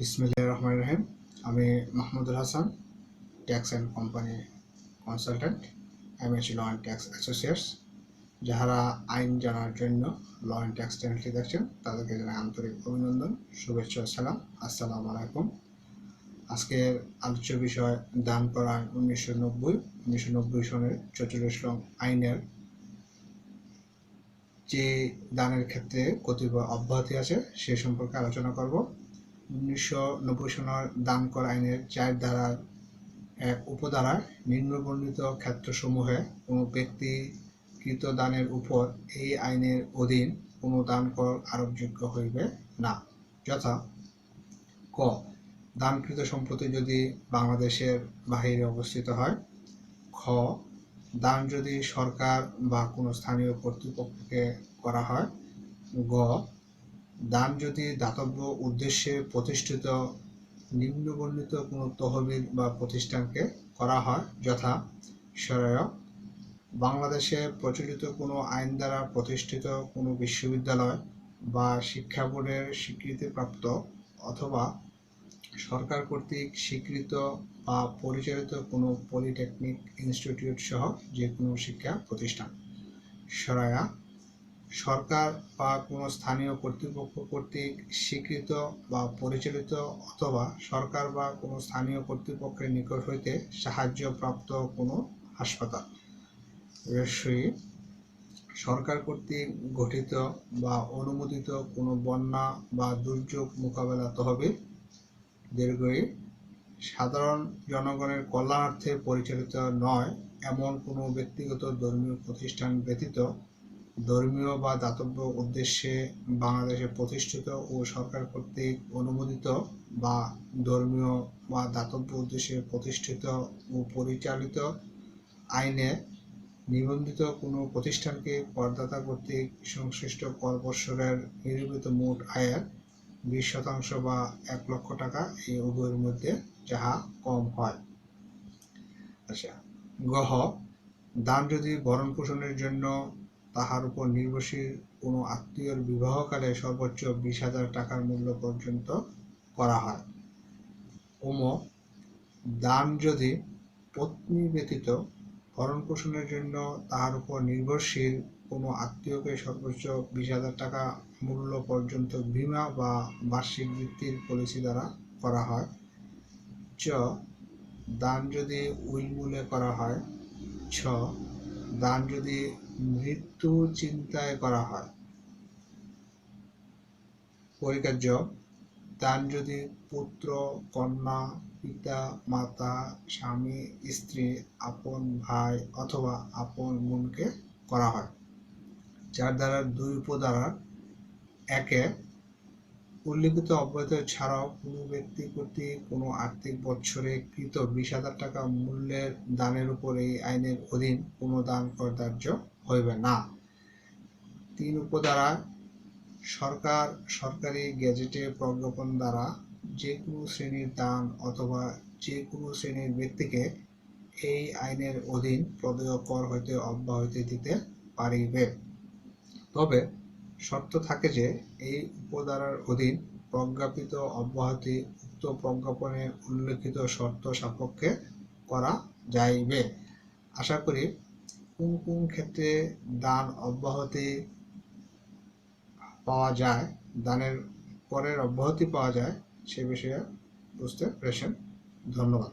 বিসমিল্লাহির রহমানির রহিম। আমি Mahmudul Hasan, tax and company consultant, MAC law and tax associates. যারা আইন জানার জন্য ল অ্যান্ড ট্যাক্স চ্যানেলটি দেখছেন তাদেরকে জানাই আন্তরিক অভিনন্দন, শুভেচ্ছা ও সালাম। আসসালামু আলাইকুম। আজকের আলোচ্য বিষয় দান করা আইন 1990 সনের 44 নং আইনের যে দানের ক্ষেত্রে কতিপয় অব্যাহতি আছে সে সম্পর্কে আলোচনা করব। 1990 সনের দান করা আইনের 4 ধারার 1 উপধারায় নিম্নবর্ণিত ক্ষেত্রসমূহে কোনো ব্যক্তিকৃত দানের উপর এই আইনের অধীন কোনো দান কর আরোপযোগ্য হইবে না, যথা ক দানকৃত সম্পত্তি যদি বাংলাদেশের বাহিরে অবস্থিত হয়, খ দান যদি সরকার বা কোনো স্থানীয় কর্তৃপক্ষকে করা হয়, গ দান যদি দাতব্য উদ্দেশ্যে প্রতিষ্ঠিত নিম্নবর্ণিত কোনো তহবিল বা প্রতিষ্ঠানকে করা হয়, যথা সরায় বাংলাদেশে প্রচলিত কোনো আইন দ্বারা প্রতিষ্ঠিত কোনো বিশ্ববিদ্যালয় বা শিক্ষা বোর্ডের স্বীকৃতিপ্রাপ্ত অথবা সরকার কর্তৃক স্বীকৃত বা পরিচালিত কোনো পলিটেকনিক ইনস্টিটিউট সহ যে কোনো শিক্ষা প্রতিষ্ঠান। সরায়া সরকার বা কোনো স্থানীয় কর্তৃপক্ষ কর্তৃক স্বীকৃত বা পরিচালিত অথবা সরকার বা কোনো স্থানীয় কর্তৃপক্ষের নিকট হইতে সাহায্যপ্রাপ্ত কোনো হাসপাতাল। সরকার কর্তৃক গঠিত বা অনুমোদিত কোনো বন্যা বা দুর্যোগ মোকাবেলা তহবিল। দীর্ঘই সাধারণ জনগণের কল্যাণার্থে পরিচালিত নয় এমন কোনো ব্যক্তিগত ধর্মীয় প্রতিষ্ঠান ব্যতীত ধর্মীয় বা দাতব্য উদ্দেশ্যে বাংলাদেশে প্রতিষ্ঠিত ও সরকার কর্তৃক অনুমোদিত বা ধর্মীয় বা দাতব্য উদ্দেশ্যে প্রতিষ্ঠিত ও পরিচালিত আইনে নিবন্ধিত কোনো প্রতিষ্ঠানকে করদাতা কর্তৃক সংশ্লিষ্ট কর বৎসরের নির্মিত মোট আয়ের 20% বা 1 লক্ষ টাকা এই উভয়ের মধ্যে যাহা কম হয়। আচ্ছা, গহ দান যদি ভরণ পোষণের জন্য তাহার উপর নির্ভরশীল কোনো আত্মীয়র বিবাহকালে সর্বোচ্চ 20,000 টাকার মূল্য পর্যন্ত করা হয়। ওম দান যদি পত্নী ব্যতীত ভরণ পোষণের জন্য তাহার উপর নির্ভরশীল কোনো আত্মীয়কে সর্বোচ্চ 20,000 টাকা মূল্য পর্যন্ত বীমা বা বার্ষিক বৃত্তির পলিসি দ্বারা করা হয়। চ দান যদি উইলমূলে করা হয়। ছ দান যদি মৃত্যু চিন্তায় করা হয়। পরিকার্য দান যদি পুত্র, কন্যা, পিতা, মাতা, স্বামী, স্ত্রী, আপন ভাই অথবা আপন বোনকে করা হয়। 4 ধারার 2 উপধারার 1-এ উল্লিখিত অব্যাহতি ছাড়াও কোনো ব্যক্তি কর্তৃক কোনো আর্থিক বৎসরে কৃত 20,000 টাকা মূল্যের দানের উপর এই আইনের অধীন কোনো দান কর ধার্য হইবে না। 3 উপধারা সরকার সরকারি গেজেটে প্রজ্ঞাপন দ্বারা যে কোনো শ্রেণীর দান অথবা যে কোনো শ্রেণীর ব্যক্তিকে এই আইনের অধীন প্রদেয় কর হইতে অব্যাহতি দিতে পারিবে। তবে শর্ত থাকে যে এই উপধারার অধীন প্রজ্ঞাপিত অব্যাহতি উক্ত প্রজ্ঞাপনে উল্লেখিত শর্ত সাপেক্ষে করা যাইবে। আশা করি কোন কোন ক্ষেত্রে দান অব্যাহতি পাওয়া যায়, দানের পরের অব্যাহতি পাওয়া যায় সে বিষয়ে বুঝতে পেরেছেন। ধন্যবাদ।